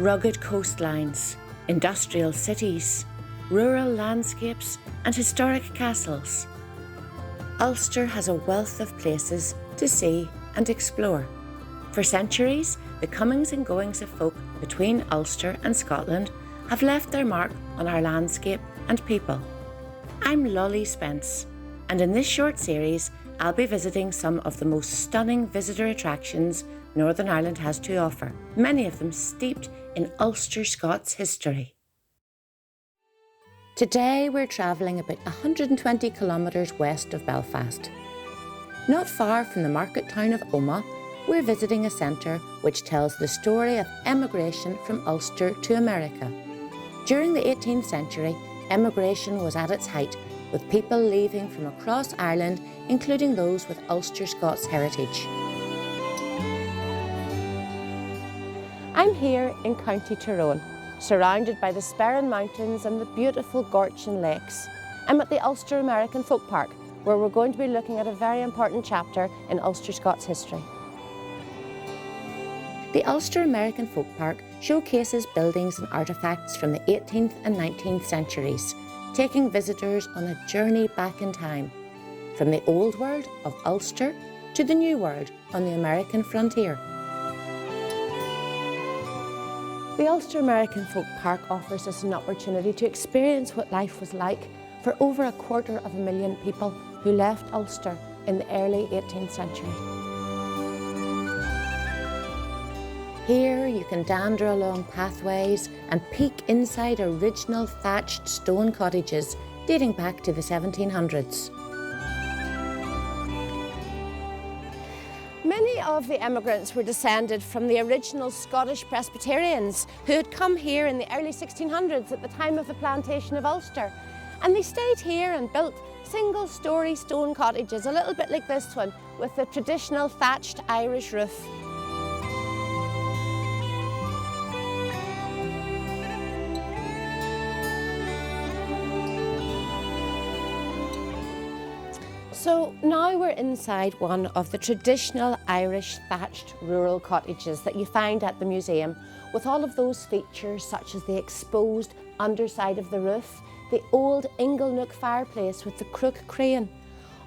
rugged coastlines, industrial cities, rural landscapes and historic castles. Ulster has a wealth of places to see and explore. For centuries, the comings and goings of folk between Ulster and Scotland have left their mark on our landscape and people. I'm Lolly Spence, and in this short series, I'll be visiting some of the most stunning visitor attractions Northern Ireland has to offer, many of them steeped in Ulster-Scots history. Today we're travelling about 120 kilometres west of Belfast. Not far from the market town of Omagh, we're visiting a centre which tells the story of emigration from Ulster to America. During the 18th century, emigration was at its height, with people leaving from across Ireland, including those with Ulster-Scots heritage. I'm here in County Tyrone, surrounded by the Sperrin Mountains and the beautiful Gorchin Lakes. I'm at the Ulster American Folk Park, where we're going to be looking at a very important chapter in Ulster-Scots history. The Ulster American Folk Park showcases buildings and artefacts from the 18th and 19th centuries, taking visitors on a journey back in time, from the old world of Ulster to the new world on the American frontier. The Ulster American Folk Park offers us an opportunity to experience what life was like for over 250,000 people who left Ulster in the early 18th century. Here you can dander along pathways and peek inside original thatched stone cottages dating back to the 1700s. Many of the emigrants were descended from the original Scottish Presbyterians who had come here in the early 1600s at the time of the plantation of Ulster. And they stayed here and built single-storey stone cottages, a little bit like this one, with the traditional thatched Irish roof. So now we're inside one of the traditional Irish thatched rural cottages that you find at the museum, with all of those features such as the exposed underside of the roof, the old inglenook fireplace with the crook crane,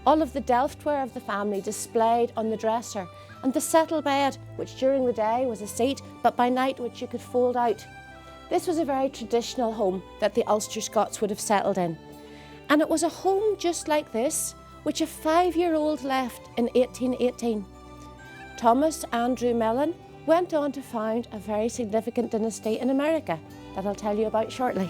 all of the delftware of the family displayed on the dresser, and the settle bed, which during the day was a seat, but by night which you could fold out. This was a very traditional home that the Ulster Scots would have settled in. And it was a home just like this, which a 5-year-old left in 1818. Thomas Andrew Mellon went on to found a very significant dynasty in America that I'll tell you about shortly.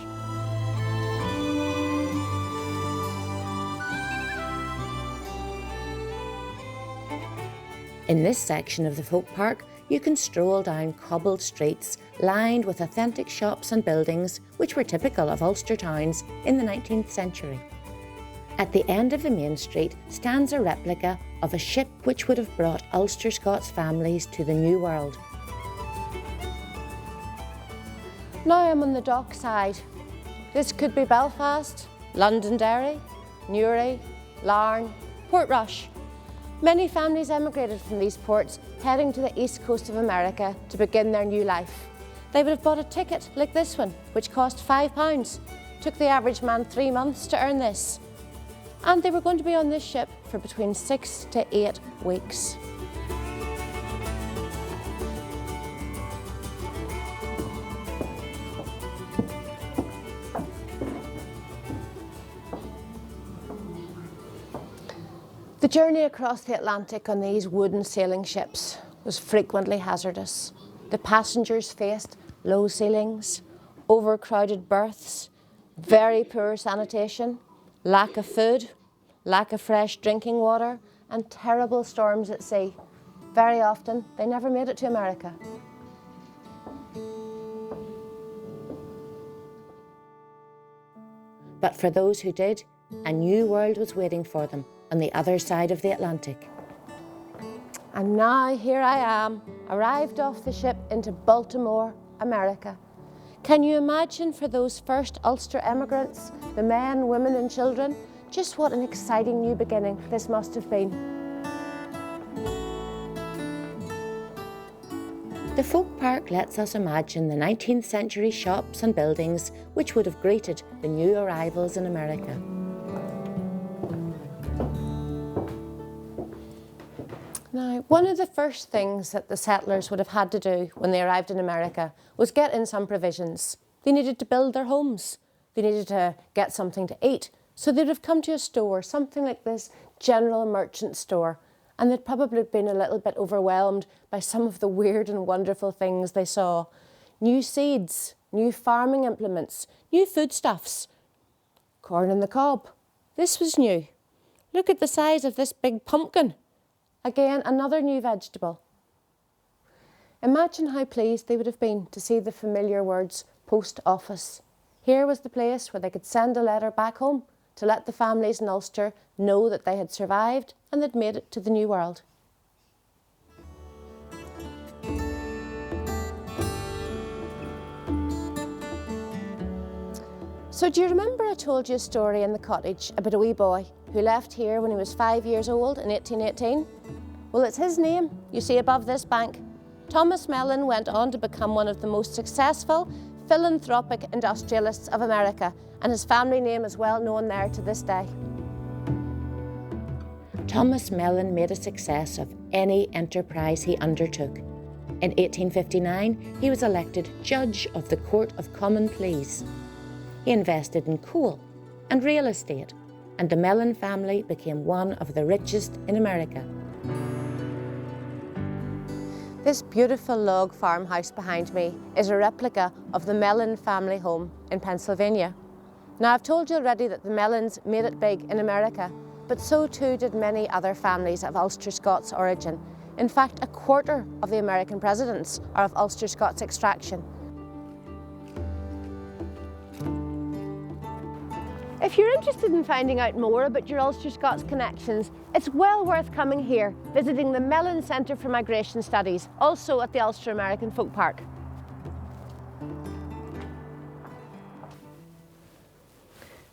In this section of the folk park, you can stroll down cobbled streets lined with authentic shops and buildings which were typical of Ulster towns in the 19th century. At the end of the main street stands a replica of a ship which would have brought Ulster Scots families to the New World. Now I'm on the dock side. This could be Belfast, Londonderry, Newry, Lough, Portrush. Many families emigrated from these ports, heading to the east coast of America to begin their new life. They would have bought a ticket like this one, which cost £5. Took the average man 3 months to earn this. And they were going to be on this ship for between 6 to 8 weeks. The journey across the Atlantic on these wooden sailing ships was frequently hazardous. The passengers faced low ceilings, overcrowded berths, very poor sanitation, lack of food, lack of fresh drinking water, and terrible storms at sea. Very often, they never made it to America. But for those who did, a new world was waiting for them on the other side of the Atlantic. And now here I am, arrived off the ship into Baltimore, America. Can you imagine for those first Ulster emigrants, the men, women and children, just what an exciting new beginning this must have been. The folk park lets us imagine the 19th century shops and buildings which would have greeted the new arrivals in America. Now, one of the first things that the settlers would have had to do when they arrived in America was get in some provisions. They needed to build their homes. They needed to get something to eat. So they'd have come to a store, something like this general merchant store, and they'd probably been a little bit overwhelmed by some of the weird and wonderful things they saw. New seeds, new farming implements, new foodstuffs. Corn on the cob. This was new. Look at the size of this big pumpkin. Again, another new vegetable. Imagine how pleased they would have been to see the familiar words post office. Here was the place where they could send a letter back home to let the families in Ulster know that they had survived and they'd made it to the new world. So do you remember I told you a story in the cottage about a wee boy who left here when he was 5 years old in 1818? Well, it's his name you see above this bank. Thomas Mellon went on to become one of the most successful philanthropic industrialists of America, and his family name is well known there to this day. Thomas Mellon made a success of any enterprise he undertook. In 1859, he was elected Judge of the Court of Common Pleas. He invested in coal and real estate, and the Mellon family became one of the richest in America. This beautiful log farmhouse behind me is a replica of the Mellon family home in Pennsylvania. Now, I've told you already that the Mellons made it big in America, but so too did many other families of Ulster-Scots origin. In fact, a quarter of the American presidents are of Ulster-Scots extraction. If you're interested in finding out more about your Ulster-Scots connections, it's well worth coming here, visiting the Mellon Centre for Migration Studies, also at the Ulster American Folk Park.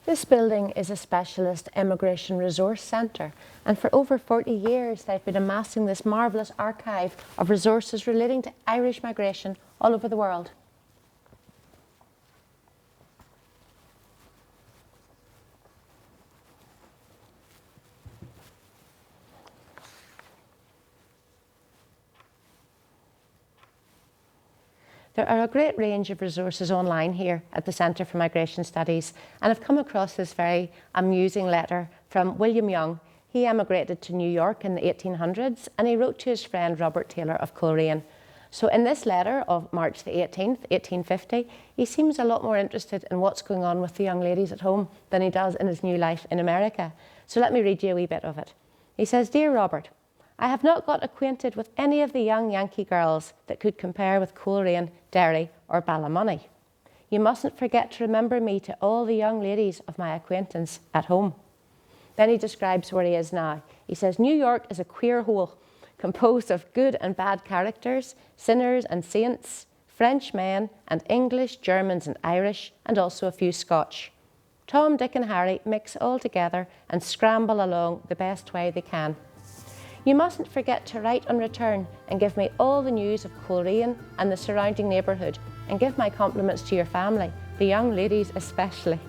This building is a specialist immigration resource centre, and for over 40 years they've been amassing this marvellous archive of resources relating to Irish migration all over the world. There are a great range of resources online here at the Centre for Migration Studies, and I've come across this very amusing letter from William Young. He emigrated to New York in the 1800s, and he wrote to his friend Robert Taylor of Coleraine. So in this letter of March the 18th, 1850, he seems a lot more interested in what's going on with the young ladies at home than he does in his new life in America. So let me read you a wee bit of it. He says, "Dear Robert, I have not got acquainted with any of the young Yankee girls that could compare with Coleraine, Derry or Ballymoney. You mustn't forget to remember me to all the young ladies of my acquaintance at home." Then he describes where he is now. He says, "New York is a queer hole, composed of good and bad characters, sinners and saints, French men and English, Germans and Irish, and also a few Scotch. Tom, Dick and Harry mix all together and scramble along the best way they can. You mustn't forget to write on return and give me all the news of Coleraine and the surrounding neighbourhood, and give my compliments to your family, the young ladies especially.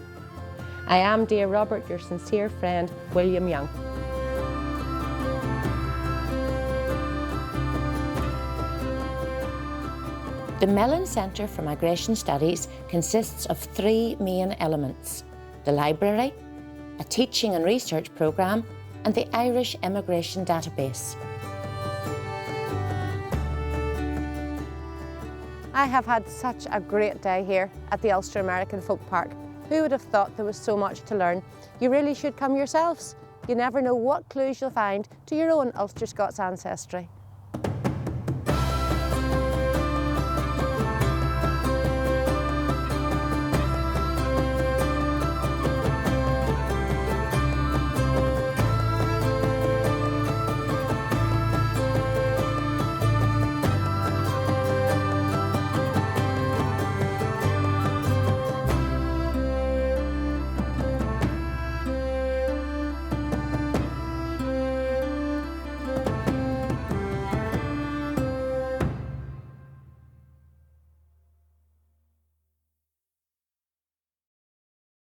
I am, dear Robert, your sincere friend, William Young." The Mellon Centre for Migration Studies consists of three main elements: the library, a teaching and research programme, and the Irish Immigration Database. I have had such a great day here at the Ulster American Folk Park. Who would have thought there was so much to learn? You really should come yourselves. You never know what clues you'll find to your own Ulster-Scots ancestry.